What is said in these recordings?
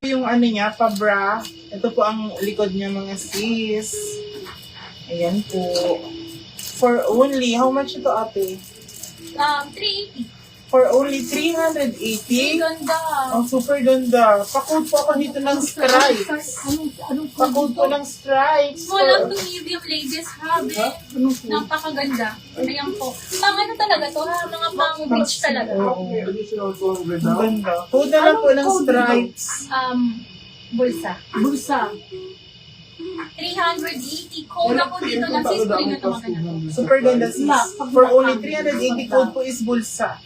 Yung ano niya, pabra. Ito po ang likod niya mga sis. Ayan po. For only, how much ito ate? 380. For only 380? Ganda. Ang super ganda. Pakod po ako dito ng stripes. Pakod po ng stripes. Small up to medium ladies, habi. Napakaganda. Ayan po. Pang ano talaga to ha? Mga pang beach talaga. Additional 200 Ang now. ganda. Code na lang po ng stripes. Bulsa. Bulsa. 380. Code ako dito ng sis ko yun naman na. Super ganda sis. For only 380 code po is bulsa.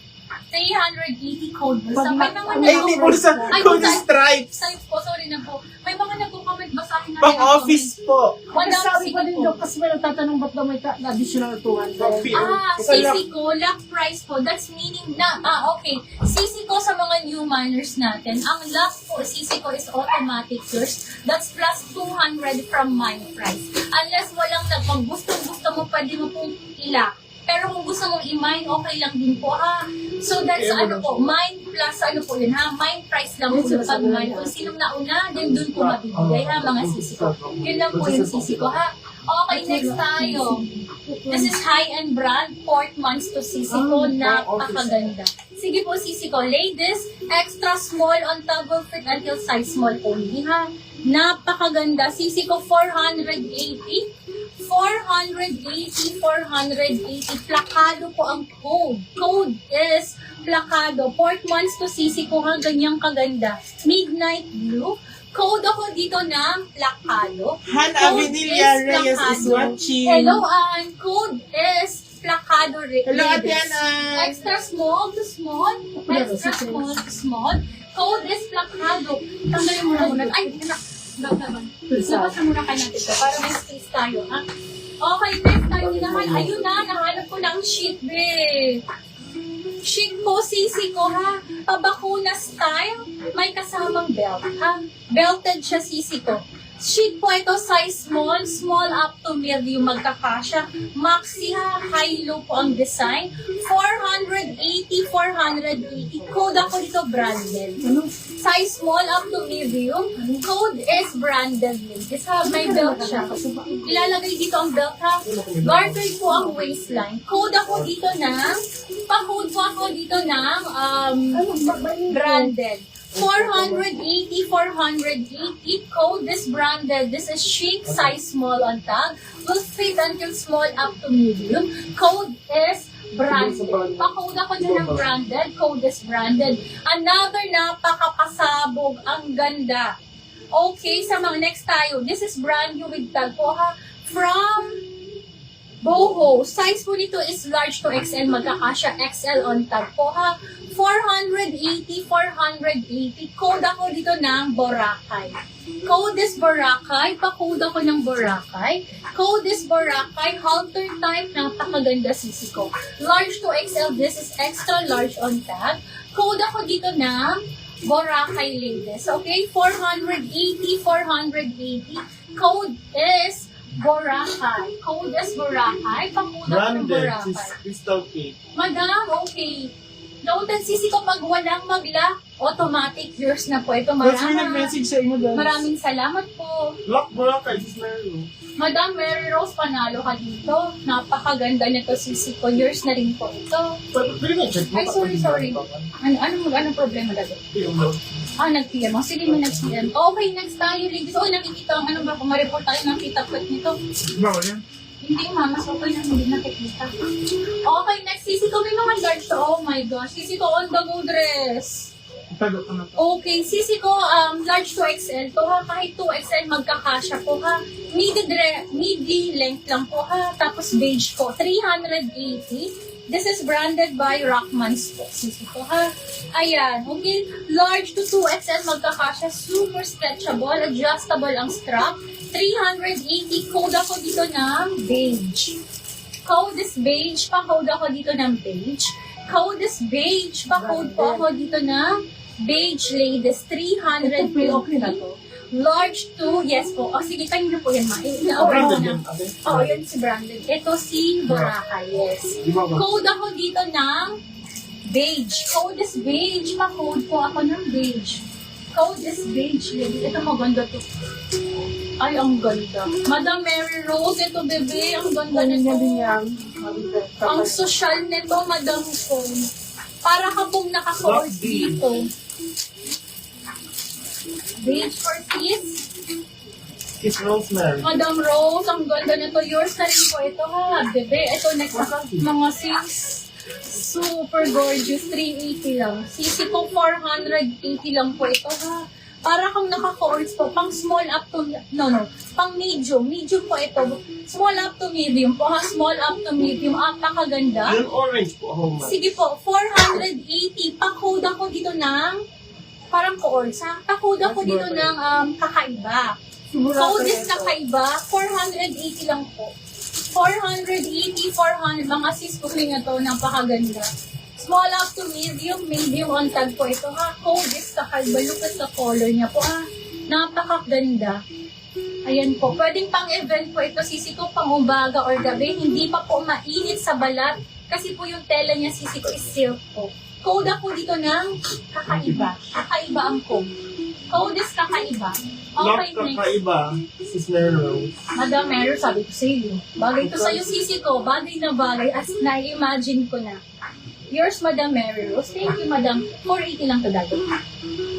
380 code bulsa. May mga Ay, hindi bulsa. Code is stripes. Sa'yo po, sorry na po. May mga nagko-comment ba sa akin na Pang office po. Sabi pa din daw kasi may nagtatanong ba't daw may additional 200. CC ko, lock price po. That's meaning na, okay. CC ko sa mga new miners natin. Ang lock po, CC ko is automatic yours. That's plus 200 from mine price. Unless walang pag gusto mo, pwede mo pong ilock. Pero kung gusto mong i-mine, okay lang din po ha. So that's ano po, mine plus ano po yun ha. Mine price lang po yung pag-mine. Kung sinong nauna, then dun po mabibigay ha mga sisi ko. Yun lang po yung sisi ko ha. Okay, next tayo. This is high-end brand, Portmans to sisi ko. Napakaganda. Sige po sisi ko. Ladies, extra small on double fit until size small only ha. Napakaganda. Sisi ko 480. 480, 480. Plakado po ang code. Code is plakado. Portmans to sisi ko ha, ganyang kaganda. Midnight blue. Code ako dito ng plakado. Han Code Avenilla is Reyes is plakado. watching. Hello, Ann. Code is plakado. Hello, Ate ladies. Ann. Extra small to small. Extra small to small. Code is plakado. Tanggalin mo na muna. Ay, anak. Labas na muna kayo natin ito para may space tayo, ha? Okay, next tayo naman. Ayun na, nahanap ko ng sheet, be. Sheet po, sisi ko, ha? Pabakuna style, may kasamang belt, ha? Belted siya, sisi ko. Sheet po ito, size small, small up to medium, magkakasya. Maxi ha, high-low po ang design. 480, 480. Code ako dito, branded. Size small up to medium. Code is branded. This ha, may belt siya. Ilalagay dito ang belt ha. Garter po ang waistline. Code ako dito ng, pa-code po ako dito ng branded. 480, 480. Code is branded. This is chic, size small on tag. Will fit until small up to medium. Code is branded. Pa-code ako dyan ng branded. Code is branded. Another napakapasabog. Ang ganda. Okay, sa mga next tayo. This is brand new with tag po ha. From Boho. Size po nito is large to XL. Magkakasya XL on tag po ha. 480, 480. Code ako dito ng Boracay. Code is Boracay. Pa-code ako ng Boracay. Code is Boracay. Halter type. Napakaganda sisi ko. Large to XL. This is extra large on tag. Code ako dito ng Boracay ladies. Okay? 480, 480. Code is Boracay. Code is Boracay. Pa-code ako ng Branded. Boracay. Crystal cake. Madam, okay. Noted sisi ko pag walang magla, automatic yours na po ito. That's may nag-message sa inyo guys. Maraming salamat po. Lock Boracay. This is Mary. Madam Mary Rose, panalo ka dito. Napakaganda nito sisi ko. Yours na rin po ito. Pwede nga check mo. Ay, sorry. Anong problema dito? Nag-PM. Sige, may nag-PM. Okay, next tayo, ladies. Nakikita, ano ba, kung ma-report tayo, nakita ko nito. Bawal yan. Hindi, mama. So, okay na, hindi nakikita. Okay, next, sisi ko. May mga large to. Oh my gosh. Sisi ko, on the go dress. Tago ka na to. Okay, sisi ko, large to XL to ha. Kahit 2XL, magkakasya po ha. Midi length lang po ha. Tapos beige po, 380. This is branded by Rockman's po. Sisi ko ha. Ayan, okay. Large to 2XL, magkakasya. Super stretchable, adjustable ang strap. 380. Code ako dito ng beige. Code is beige. Pa-code ako dito ng beige. Code is beige. Pa-code po ako dito ng beige ladies. 300. Okay na to. Large to, yes po. Sige, kanina po yan ma. Ina-aware ko na. Yun si branded. Ito si Boracay, yes. Code ako dito ng beige. Code is beige. Pa-code po ako ng beige. Code is beige. Ito maganda to. Ay, ang ganda. Madam Mary Rose, ito bebe. Ang ganda Ganyan nito. din yan. Ang social nito, Madam Phone. Para ka pong naka-court dito. Beige for kiss. Kiss Rosemary. Madam Rose, ang ganda nito. Yours na rin po ito ha. Bebe, ito next mga 6. Super gorgeous. 380 lang. Sisi po 480 lang po ito ha. Para kang naka-courts po. Pang small up to, pang medium. Medium po ito. Small up to medium po ha. Small up to medium. Napakaganda. Yung orange po, how much? Sige po, 480. Pa-code ako dito ng, parang courts ha. Pa-code ako dito ng kakaiba. Code is kakaiba. 480 lang po. 480, 400. Mga sis ko na to. Napakaganda. Small up to medium, medium on tag po ito ha. Code is kakaiba. Look at the color niya po ah. Napakaganda. Ayan po. Pwedeng pang event po ito. Sisi ko pang umaga or gabi. Hindi pa po mainit sa balat. Kasi po yung tela niya sisi ko is silk po. Code ako dito ng kakaiba. Kakaiba ang code. Code is kakaiba. Okay, Lock next. kakaiba, Sis Mary Rose. Madam Mary, sabi ko sa iyo. Bagay to sa'yo, sisi ko. Bagay na bagay. As na-imagine ko na. Yours, Madam Mary Rose. Thank you, Madam. 480 lang to dati.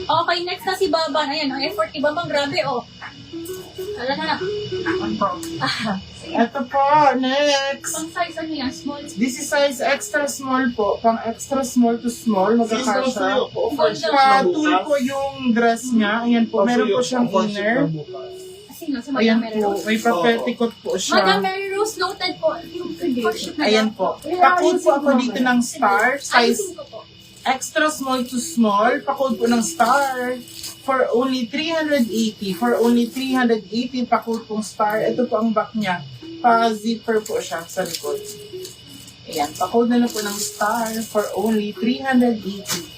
Okay, next na si Baban. Ayan, ang effort ni Baban. Grabe, oh. Wala na. Ah, sige. Ito po, next. Pang size ano yan? Small. This is size extra small po. Pang extra small to small, Sis Rose magkakasya. sa'yo, pa-offer siya Pa, na tool po bukas. yung dress niya. Ayan po, meron po siyang Pa-offer siya inner. na bukas. Sino? Si Madam Ayan Mary po, Rose? may papetikot po Madam siya. Mary Rose, noted po. Yung for ship na Ayan lang po. Pa-code po ako dito ng star. Size Ayusin ko po. extra small to small. Pa-code po ng star. For only 380. For only 380, pa-code pong star. Ito po ang back niya. Pa-zipper po siya sa likod. Ayan, pa-code na lang po ng star for only 380.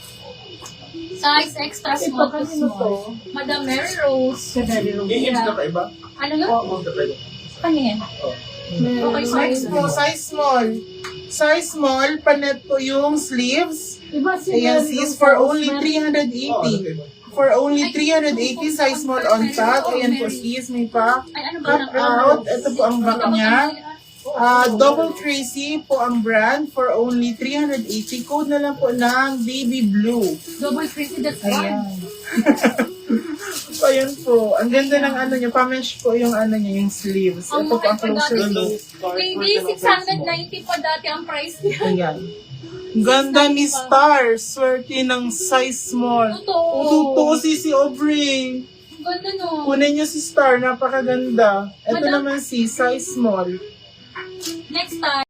Size extra small to kanino small. Madam Mary Rose. Sa Mary Rose. Yung hips kakaiba? Ano yun? Oo, kakaiba. Ano yan? Okay, sorry. Next po, size small. Size small, panet po yung sleeves. Diba si Ayan, Mary sis, Rose for sa only Rosemary? 380. For only 380, size small on top. Ayan po, sis, may pa. Ay, ano ba? Cut out. Ito po ang back niya. Double Tracy po ang brand for only 380. Code na lang po ng baby blue. Double crazy, that's Ayan. one. So, ayan po. Ang ganda ng ano niya. Pa-mesh po yung ano niya, yung sleeves. Ang Ito po ang mahal pa closer dati. look. Maybe 690 pa dati ang price niya. Ayan. Ganda ni Star. Swerte ng size small. Totoo. Totoo si Aubrey. Ang ganda no. Kunin niyo si Star. Napakaganda. Ito Madam- naman si size small. Next time.